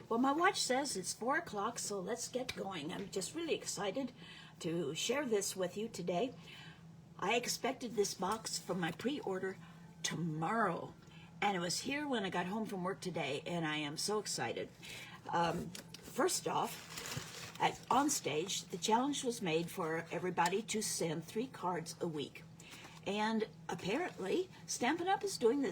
Well, my watch says it's 4 o'clock, so let's get going. I'm just really excited to share this with you today. I expected this box from my pre-order tomorrow, and it was here when I got home from work today, and I am so excited. First off, on stage, the challenge was made for everybody to send 3 cards a week. And apparently, Stampin' Up! Is doing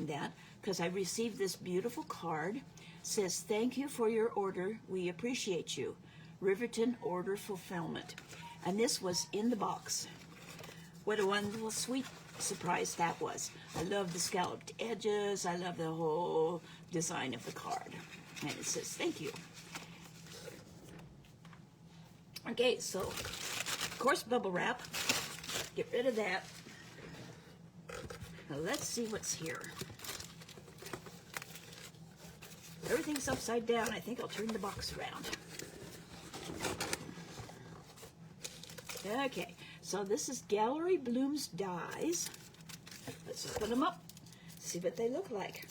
that, because I received this beautiful card. Says, "Thank you for your order. We appreciate you. Riverton Order Fulfillment." And this was in the box. What a wonderful, sweet surprise that was. I love the scalloped edges. I love the whole design of the card. And it says, "Thank you." Okay, so, of course, bubble wrap. Get rid of that. Now let's see what's here. Everything's upside down. I think I'll turn the box around. Okay, so this is Gallery Blooms dies. Let's open them up, see what they look like.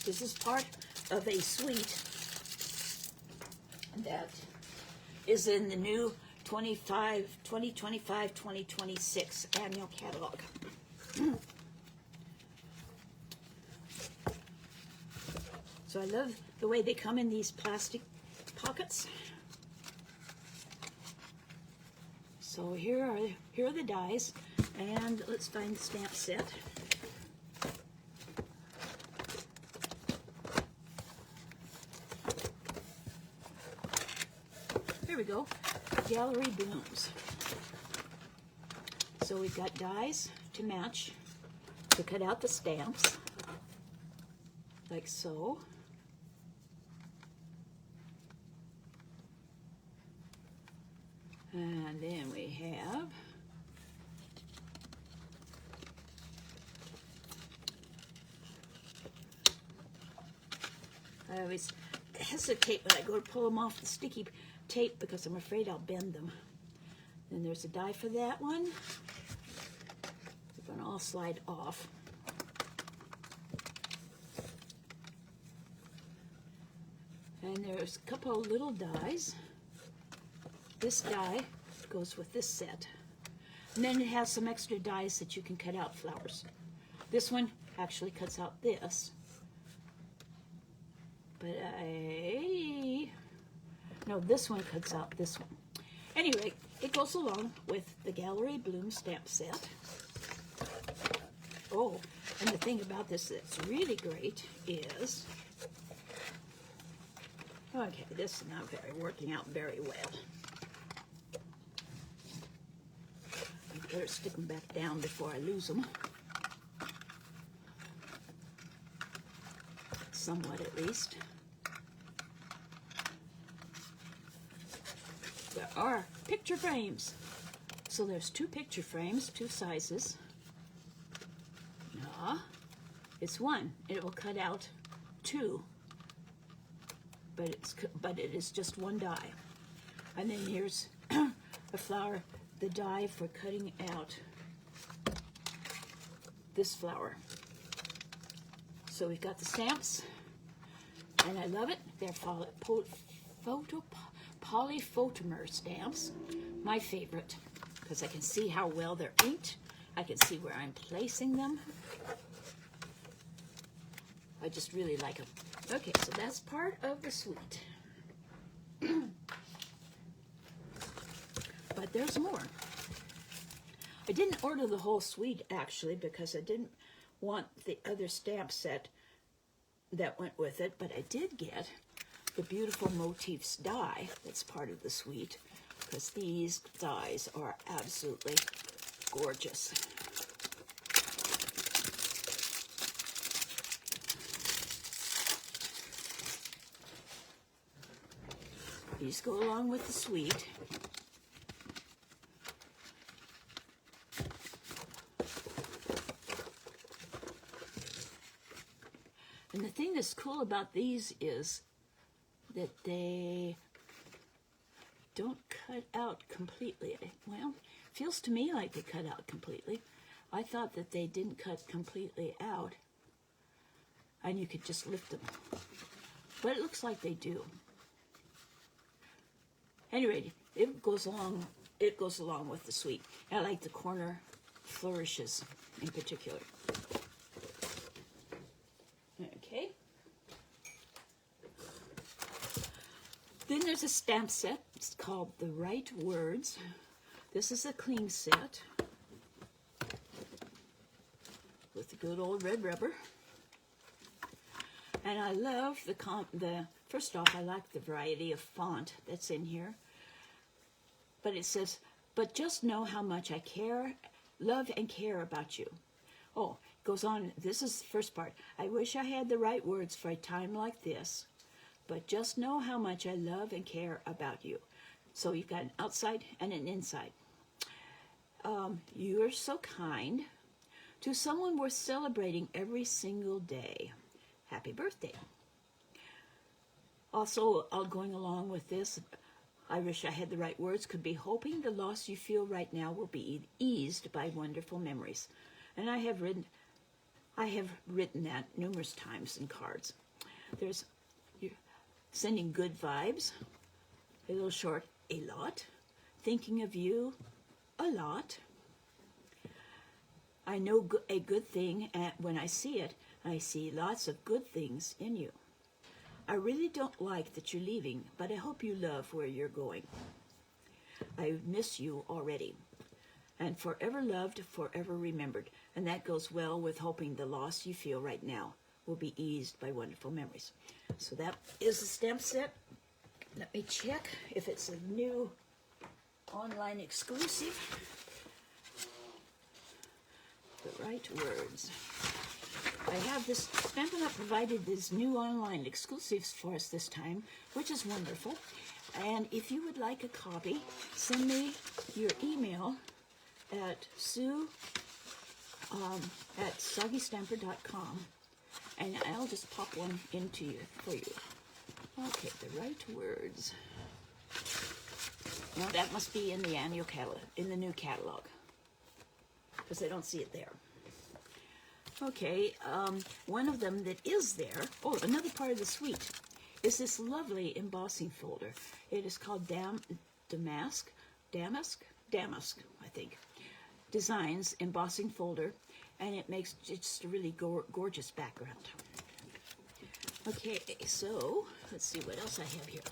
This is part of a suite that is in the new 2025-2026 annual catalog. So I love the way they come in these plastic pockets. So here are the dies, and let's find the stamp set. Here we go, Gallery Blooms. So we've got dies to match to cut out the stamps, like so. And then we have I always hesitate when I go to pull them off the sticky tape because I'm afraid I'll bend them. Then there's a die for that one. They're going to all slide off. And there's a couple of little dies. This die goes with this set. And then it has some extra dies that you can cut out flowers. This one actually cuts out this. But no, this one cuts out this one. Anyway, it goes along with the Gallery Bloom stamp set. Oh, and the thing about this that's really great is, okay, this is not working out very well. I better stick them back down before I lose them. Somewhat, at least. There are picture frames. So there's 2 picture frames, 2 sizes. No, it's 1. It will cut out 2. But it is just 1 die. And then here's a flower, the die for cutting out this flower. So we've got the stamps, and I love it. They're polyphotomer stamps, my favorite, because I can see how well they're inked. I can see where I'm placing them. I just really like them. Okay, so that's part of the suite. But there's more. I didn't order the whole suite, actually, because I didn't want the other stamp set that went with it, but I did get the beautiful motifs die that's part of the suite, because these dies are absolutely gorgeous. These go along with the suite. And the thing that's cool about these is that they don't cut out completely. Well, feels to me like they cut out completely. I thought that they didn't cut completely out and you could just lift them. But it looks like they do. Anyway, it goes along with the sweet. I like the corner flourishes in particular. Okay. Then there's a stamp set. It's called The Right Words. This is a clean set with the good old red rubber. And I love first off, I like the variety of font that's in here. But it says, but just know how much I love and care about you. Oh, it goes on, this is the first part. I wish I had the right words for a time like this, but just know how much I love and care about you. So you've got an outside and an inside. You are so kind to someone worth celebrating every single day. Happy birthday. Also, going along with this, I wish I had the right words, could be hoping the loss you feel right now will be eased by wonderful memories. And I have written that numerous times in cards. There's sending good vibes, a little short, a lot, thinking of you, a lot. I know a good thing when I see it. I see lots of good things in you. I really don't like that you're leaving, but I hope you love where you're going. I miss you already. And forever loved, forever remembered. And that goes well with hoping the loss you feel right now will be eased by wonderful memories. So that is the stamp set. Let me check if it's a new online exclusive. The Right Words. I have this, Stampin' Up! Provided these new online exclusives for us this time, which is wonderful. And if you would like a copy, send me your email at sue at soggystamper.com, and I'll just pop one into you for you. Okay, The Right Words. Now that must be in the annual catalog, in the new catalog, because I don't see it there. Okay, one of them that is there, oh, another part of the suite, is this lovely embossing folder. It is called Damask, I think. Designs embossing folder, and it makes just a really gorgeous background. Okay, so let's see what else I have here.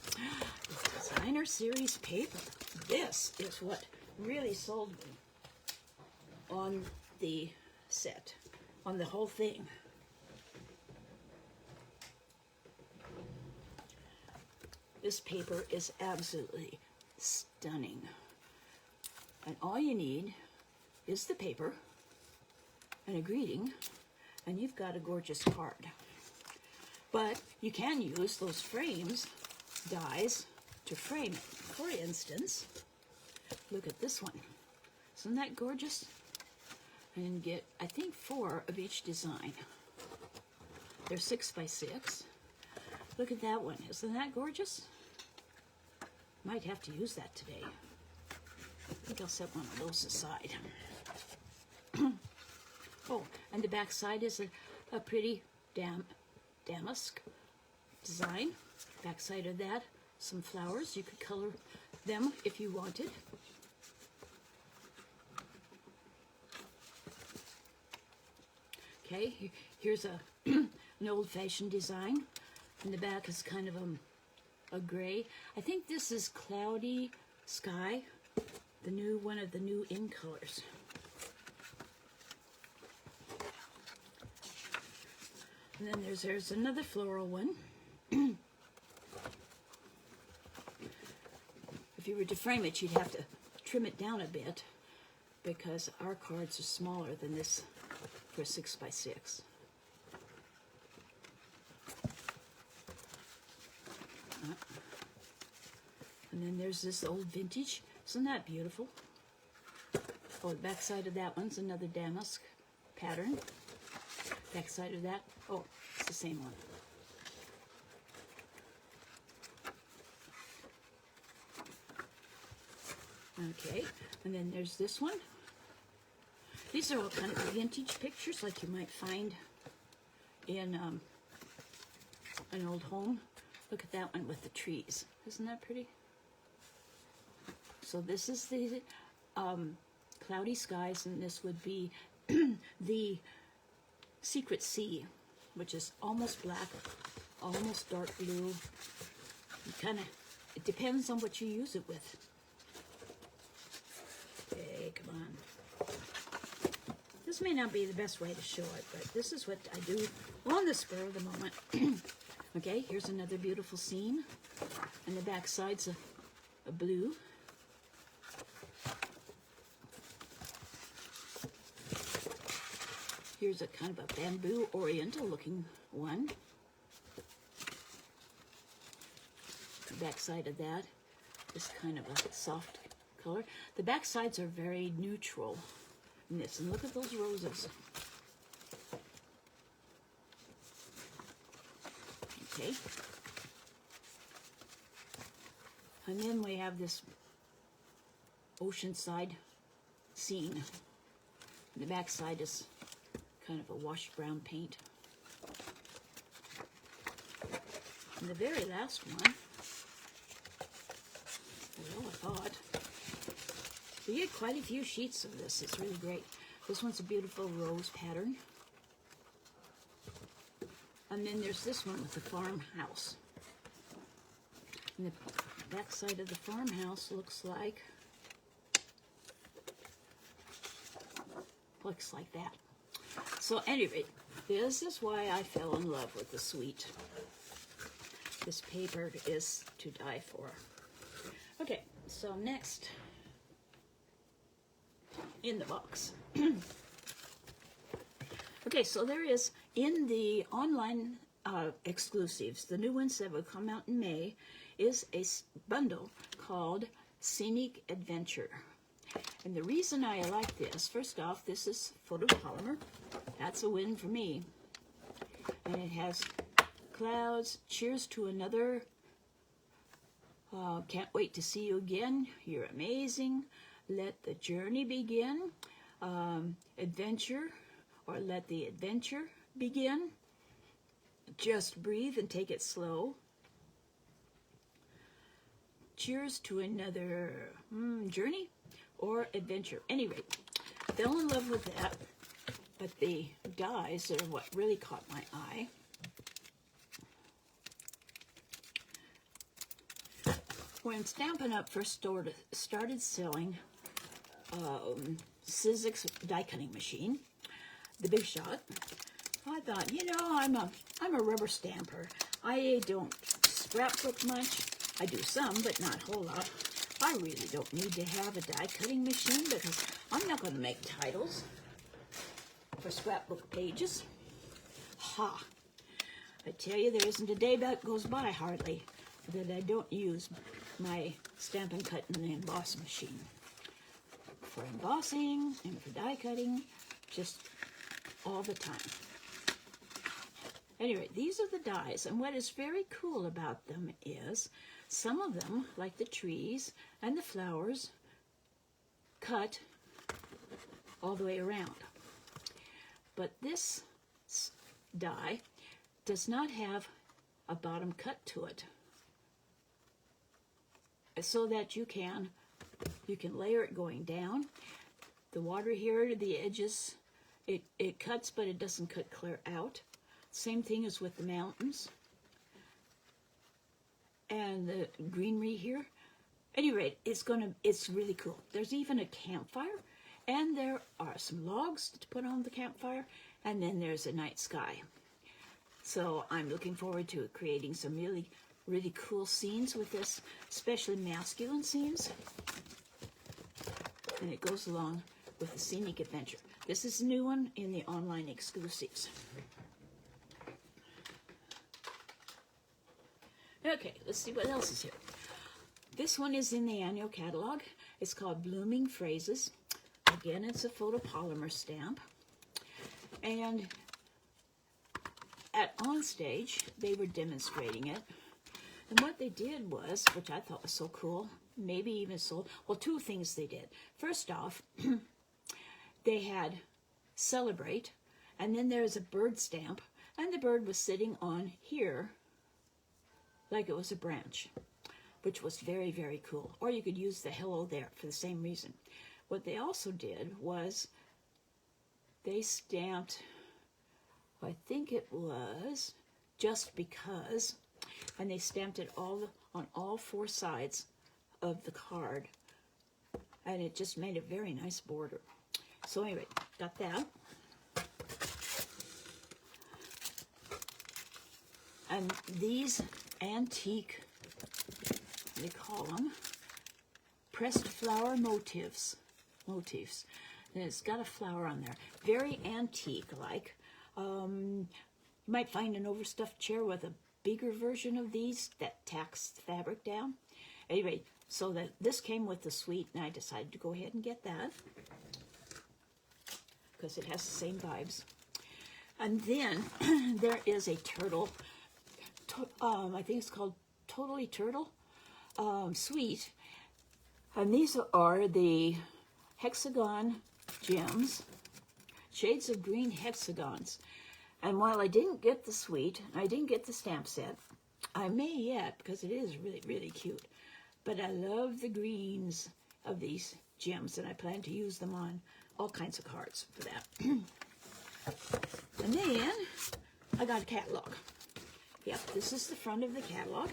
Designer series paper. This is what really sold me on the set, on the whole thing. This paper is absolutely stunning. And all you need is the paper and a greeting, and you've got a gorgeous card. But you can use those frames, dies, to frame it. For instance, look at this one. Isn't that gorgeous? And get, I think, 4 of each design. They're 6 by 6. Look at that one. Isn't that gorgeous? Might have to use that today. I think I'll set one of those aside. Oh, and the back side is a pretty damask design. Back side of that, some flowers. You could color them if you wanted. Okay, here's an old-fashioned design. And the back is kind of a gray. I think this is Cloudy Sky, one of the new in colors. And then there's another floral one. If you were to frame it, you'd have to trim it down a bit because our cards are smaller than this for 6 by 6. And then there's this old vintage. Isn't that beautiful? Oh, the back side of that one's another damask pattern. Back side of that, oh, it's the same one. Okay, and then there's this one. These are all kind of vintage pictures like you might find in an old home. Look at that one with the trees. Isn't that pretty? So this is the cloudy skies, and this would be the secret sea, which is almost black, almost dark blue. It depends on what you use it with. Okay, come on. This may not be the best way to show it, but this is what I do on the spur of the moment. Okay, here's another beautiful scene, and the back side's a blue. Here's a kind of a bamboo oriental looking one. The back side of that is kind of a soft color. The back sides are very neutral in this, and look at those roses. Okay. And then we have this oceanside scene. The back side is kind of a washed brown paint. And the very last one, well, I thought, you get quite a few sheets of this. It's really great. This one's a beautiful rose pattern. And then there's this one with the farmhouse. And the back side of the farmhouse looks like that. So anyway, this is why I fell in love with the suite. This paper is to die for. Okay, so next in the box. Okay, so there is, in the online exclusives, the new ones that will come out in May, is a bundle called Snek Adventure. And the reason I like this, first off, this is photopolymer. That's a win for me. And it has clouds, cheers to another, can't wait to see you again, you're amazing, let the journey begin, adventure, or let the adventure begin, just breathe and take it slow, cheers to another journey or adventure. Anyway, fell in love with that, but the dies are what really caught my eye. When Stampin' Up! First started selling Sizzix die cutting machine, the Big Shot, I thought, you know, I'm a rubber stamper. I don't scrapbook much. I do some, but not a whole lot. I really don't need to have a die cutting machine because I'm not going to make titles for scrapbook pages. Ha! I tell you, there isn't a day that goes by hardly that I don't use my Stampin' Cut and Emboss machine for embossing and for die cutting, just all the time. Anyway, these are the dies, and what is very cool about them is some of them, like the trees and the flowers, cut all the way around. But this die does not have a bottom cut to it, so that you can layer it going down. The water here, the edges, it cuts, but it doesn't cut clear out. Same thing as with the mountains and the greenery here. At any rate, it's really cool. There's even a campfire, and there are some logs to put on the campfire, and then there's a night sky. So I'm looking forward to creating some really, really cool scenes with this, especially masculine scenes. And it goes along with the Snek Adventure. This is a new one in the online exclusives. Okay, let's see what else is here. This one is in the annual catalog. It's called Blooming Phrases. Again, it's a photopolymer stamp. And at OnStage, they were demonstrating it. And what they did was, which I thought was so cool, maybe even sold. Well, two things they did. First off, they had Celebrate, and then there's a bird stamp, and the bird was sitting on here like it was a branch, which was very, very cool. Or you could use the hello there for the same reason. What they also did was they stamped, I think it was Just Because, and they stamped it all on all four sides of the card, and it just made a very nice border. So anyway, got that. And these antique, they call them, pressed flower motifs. And it's got a flower on there. Very antique-like. You might find an overstuffed chair with a bigger version of these that tacks the fabric down. Anyway, so this came with the suite, and I decided to go ahead and get that because it has the same vibes. And then there is a turtle. I think it's called Totally Turtle suite. And these are the hexagon gems, shades of green hexagons. And while I didn't get the suite, I didn't get the stamp set, I may yet, because it is really, really cute. But I love the greens of these gems, and I plan to use them on all kinds of cards for that. And then I got a catalog. Yep, this is the front of the catalog.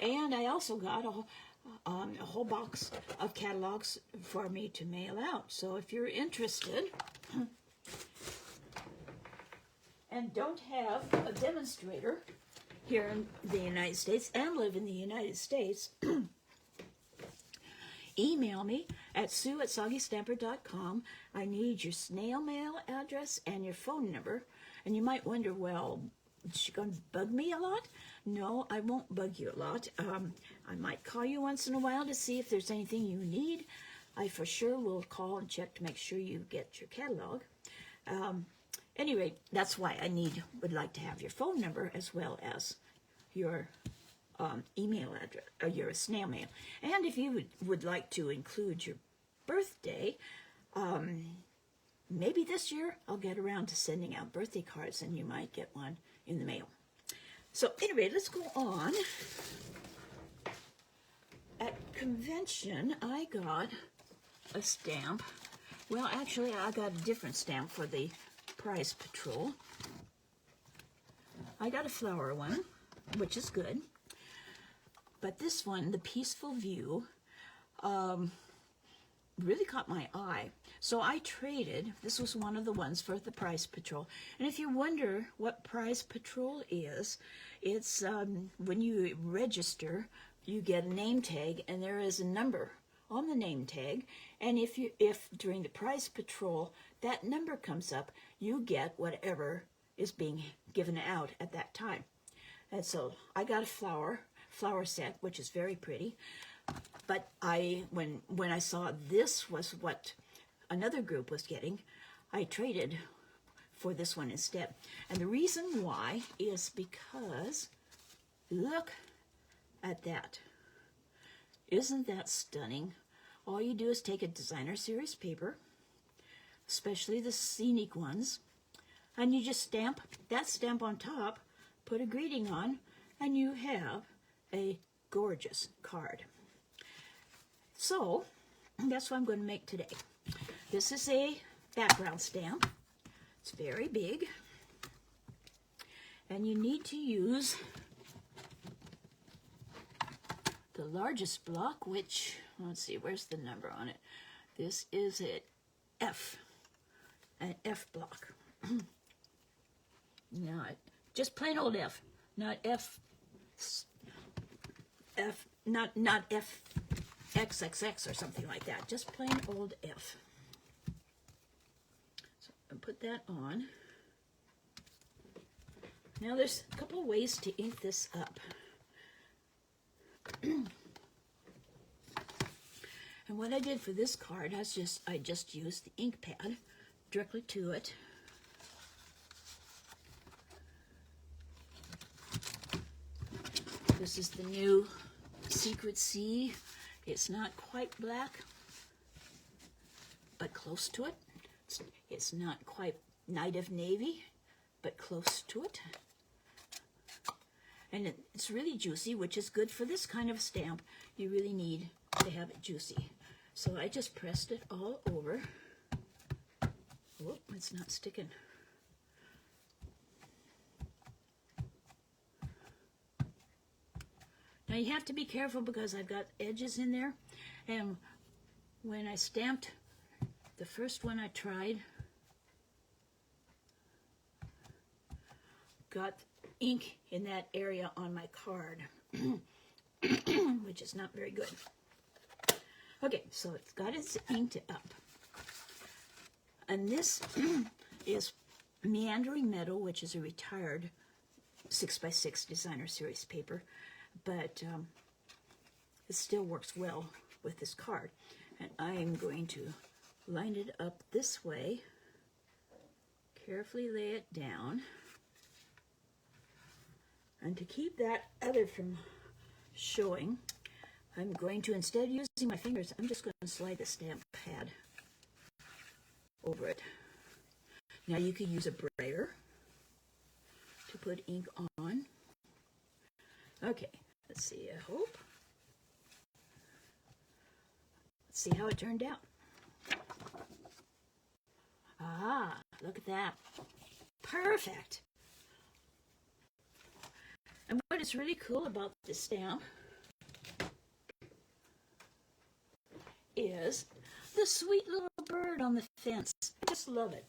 And I also got a whole box of catalogs for me to mail out. So if you're interested and don't have a demonstrator here in the United States and live in the United States, email me at sue@soggystamper.com. I need your snail mail address and your phone number. And you might wonder, well, is she going to bug me a lot? No, I won't bug you a lot. I might call you once in a while to see if there's anything you need. I for sure will call and check to make sure you get your catalog. Anyway, that's why I would like to have your phone number as well as your email address, or your snail mail. And if you would like to include your birthday, maybe this year I'll get around to sending out birthday cards, and you might get one in the mail. So anyway, let's go on. At convention, I got a stamp. Well, actually, I got a different stamp for the Prize Patrol. I got a flower one, which is good. But this one, the Peaceful View, really caught my eye. So I traded, this was one of the ones for the Prize Patrol. And if you wonder what Prize Patrol is, it's when you register, you get a name tag, and there is a number on the name tag. And if during the Prize Patrol that number comes up, you get whatever is being given out at that time. And so I got a flower set, which is very pretty. But when I saw this was what another group was getting, I traded for this one instead. And the reason why is because look at that. Isn't that stunning? All you do is take a designer series paper, especially the scenic ones, and you just stamp that stamp on top, put a greeting on, and you have a gorgeous card. So that's what I'm going to make today. This is a background stamp. It's very big. And you need to use the largest block, which, let's see, where's the number on it? This is an F block. Not just plain old F, not F, not F XXX or something like that. Just plain old F. So I'll put that on. Now there's a couple of ways to ink this up. And what I did for this card, I just used the ink pad directly to it. This is the new Secret Sea It's not quite black, but close to it. It's not quite Night of Navy, but close to it. And it's really juicy, which is good for this kind of stamp. You really need to have it juicy. So I just pressed it all over. Whoop, it's not sticking. Now you have to be careful because I've got edges in there. And when I stamped the first one I tried, got ink in that area on my card, which is not very good. Okay, so it's got its inked up. And this is Meandering Meadow, which is a retired 6x6 designer series paper, but it still works well with this card. And I am going to line it up this way, carefully lay it down. And to keep that other from showing, I'm going to, instead of using my fingers, I'm just going to slide the stamp pad over it. Now you could use a brayer to put ink on. Okay, let's see, I hope. Let's see how it turned out. Ah, look at that. Perfect. And what is really cool about this stamp is the sweet little bird on the fence. I just love it.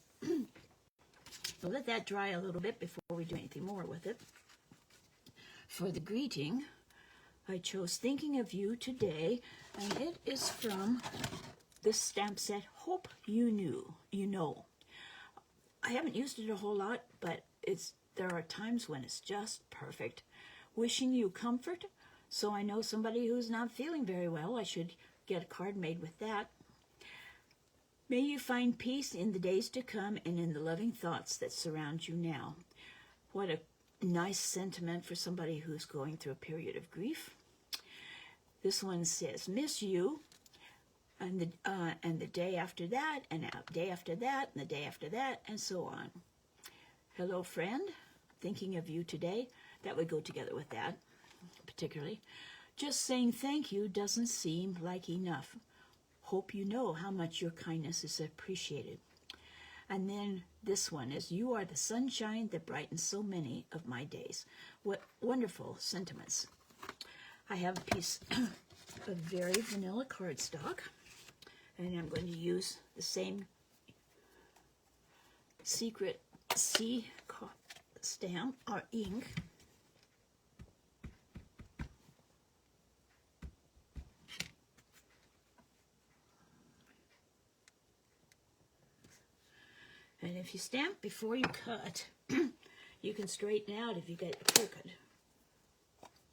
I'll let that dry a little bit before we do anything more with it. For the greeting, I chose Thinking of You Today, and it is from this stamp set, Hope You Know. I haven't used it a whole lot, but there are times when it's just perfect. Wishing you comfort, so I know somebody who's not feeling very well. I should get a card made with that. May you find peace in the days to come and in the loving thoughts that surround you now. What a nice sentiment for somebody who's going through a period of grief. This one says, miss you, and the day after that, and the day after that, and the day after that, and so on. Hello, friend. Thinking of you today. That would go together with that, particularly. Just saying thank you doesn't seem like enough. Hope you know how much your kindness is appreciated. And then this one is, you are the sunshine that brightens so many of my days. What wonderful sentiments. I have a piece of very vanilla cardstock, and I'm going to use the same Secret C stamp or ink. And if you stamp before you cut, you can straighten out if you get it crooked.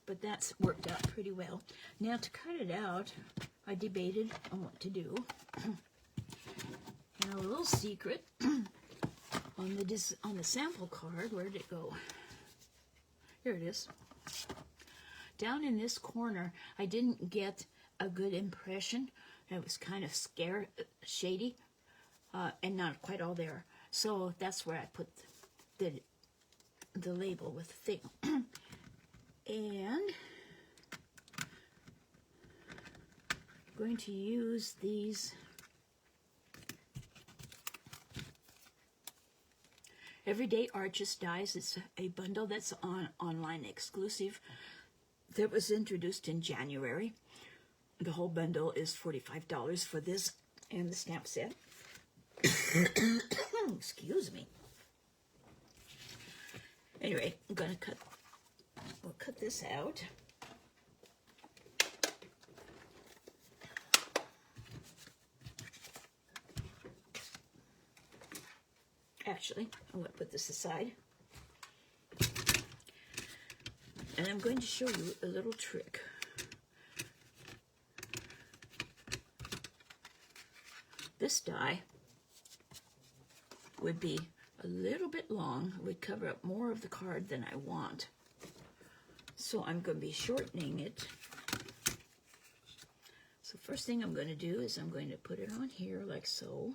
But that's worked out pretty well. Now to cut it out, I debated on what to do. And a little secret on the sample card, where did it go? Here it is. Down in this corner, I didn't get a good impression. It was kind of shady, and not quite all there. So that's where I put the label with the thing. And I'm going to use these Everyday Arches dies. It's a bundle that's online exclusive that was introduced in January. The whole bundle is $45 for this and the stamp set. Excuse me. Anyway, we'll cut this out. Actually, I'm going to put this aside. And I'm going to show you a little trick. This die would be a little bit long, would cover up more of the card than I want. So I'm going to be shortening it So first thing I'm going to do is I'm going to put it on here like so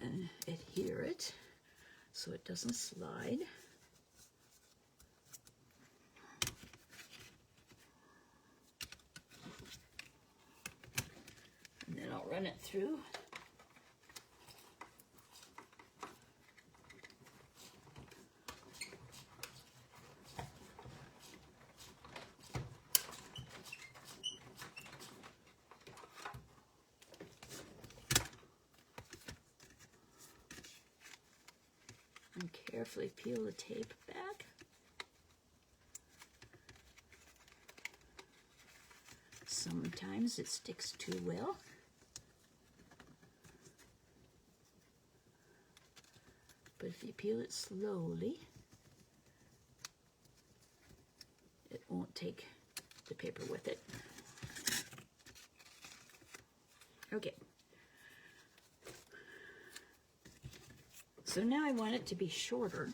and adhere it so it doesn't slide. And then I'll run it through. And carefully peel the tape back. Sometimes it sticks too well. But if you peel it slowly, it won't take the paper with it. Okay. So now I want it to be shorter.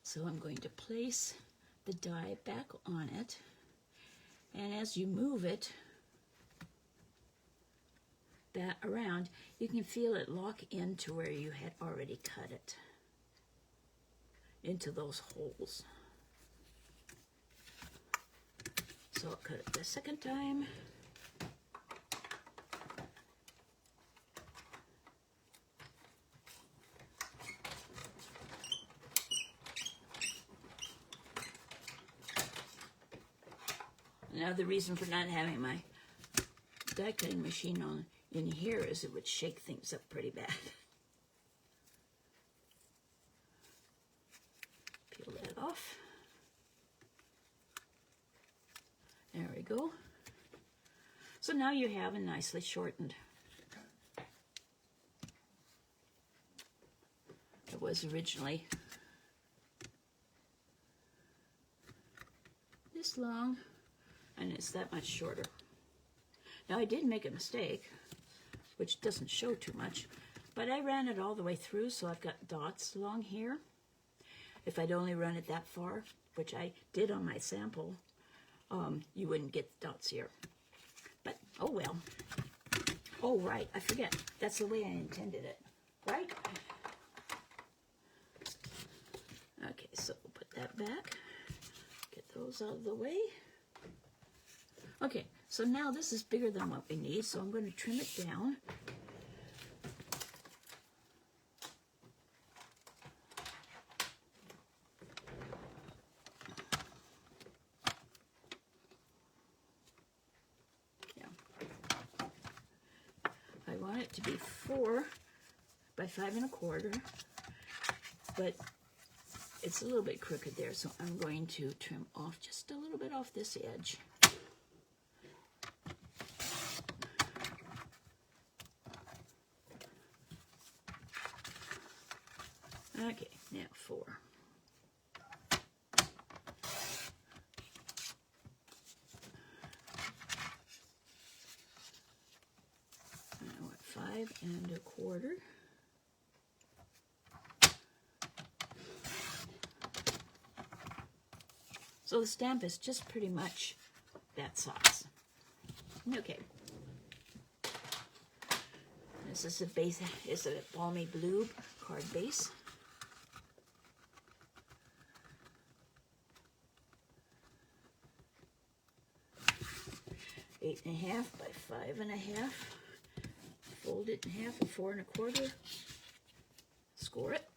So I'm going to place the die back on it. And as you move it back around, you can feel it lock into where you had already cut it, into those holes. So I'll cut it the second time. Now the reason for not having my die cutting machine on in here is it would shake things up pretty bad. Peel that off. There we go. So now you have a nicely shortened. It was originally this long, and it's that much shorter. Now I did make a mistake, which doesn't show too much, but I ran it all the way through, so I've got dots along here. If I'd only run it that far, which I did on my sample, you wouldn't get the dots here. But, oh well. Oh, right, I forget. That's the way I intended it, right? Okay, so we'll put that back. Get those out of the way. Okay, so now this is bigger than what we need, so I'm going to trim it down. Yeah. I want it to be 4 by 5 1/4, but it's a little bit crooked there, so I'm going to trim off just a little bit off this edge. Okay, now 4. I want 5 1/4. So the stamp is just pretty much that size. Okay. This is a base, is a balmy blue card base. Eight and a half by 5 1/2. Fold it in half at 4 1/4. Score it.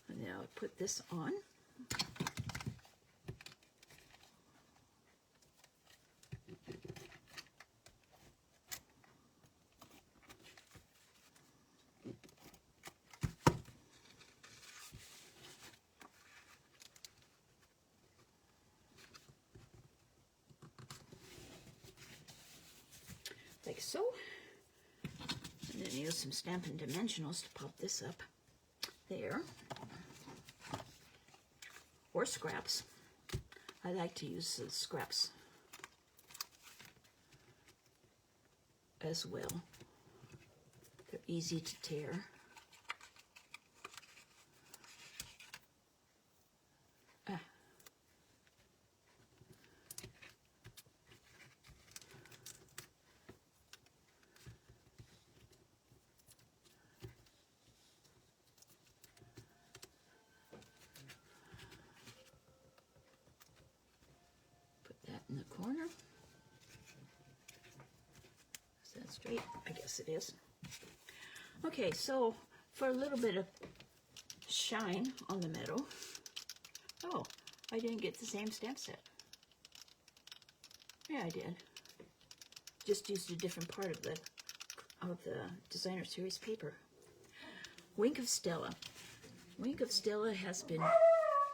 And now I put this on. Like so. And then use some Stampin' Dimensionals to pop this up there. Or scraps. I like to use the scraps as well. They're easy to tear. right? I guess it is. Okay, so for a little bit of shine on the metal. Oh, I didn't get the same stamp set. Yeah, I did. Just used a different part of the designer series paper. Wink of Stella. Wink of Stella has been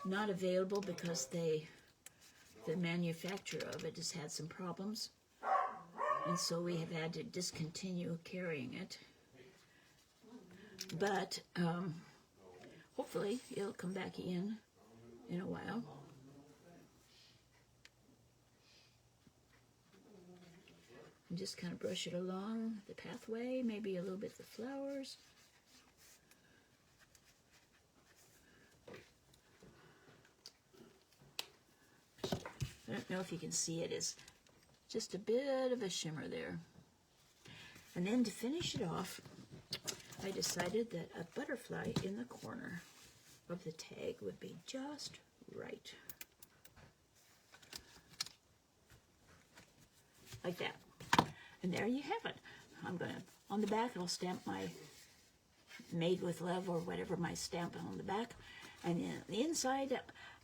not available because the manufacturer of it has had some problems, and so we have had to discontinue carrying it. But hopefully it'll come back in a while. And just kind of brush it along the pathway, maybe a little bit the flowers. I don't know if you can see it, it's just a bit of a shimmer there. And then to finish it off, I decided that a butterfly in the corner of the tag would be just right. Like that. And there you have it. I'm going to, on the back, I'll stamp my Made with Love or whatever my stamp on the back. And then the inside,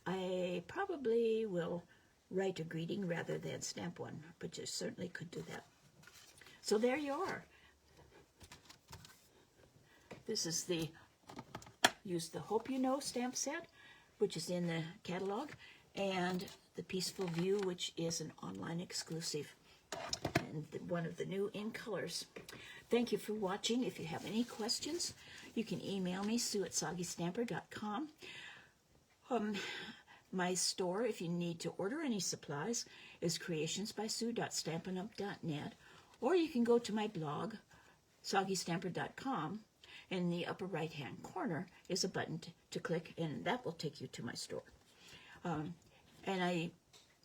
I probably will write a greeting rather than stamp one, but you certainly could do that. So there you are. This is use the Hope You Know stamp set, which is in the catalog, and the Peaceful View, which is an online exclusive, and one of the new in colors. Thank you for watching. If you have any questions, you can email me, sue@soggystamper.com. My store, if you need to order any supplies, is creationsbysue.stampinup.net, or you can go to my blog, soggystamper.com. In the upper right-hand corner is a button to click, and that will take you to my store. And I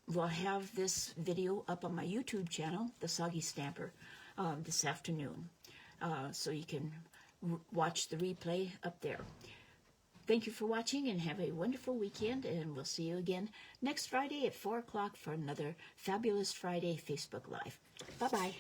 will have this video up on my YouTube channel, The Soggy Stamper, this afternoon. So you can watch the replay up there. Thank you for watching, and have a wonderful weekend, and we'll see you again next Friday at 4 o'clock for another Fabulous Friday Facebook Live. Bye-bye.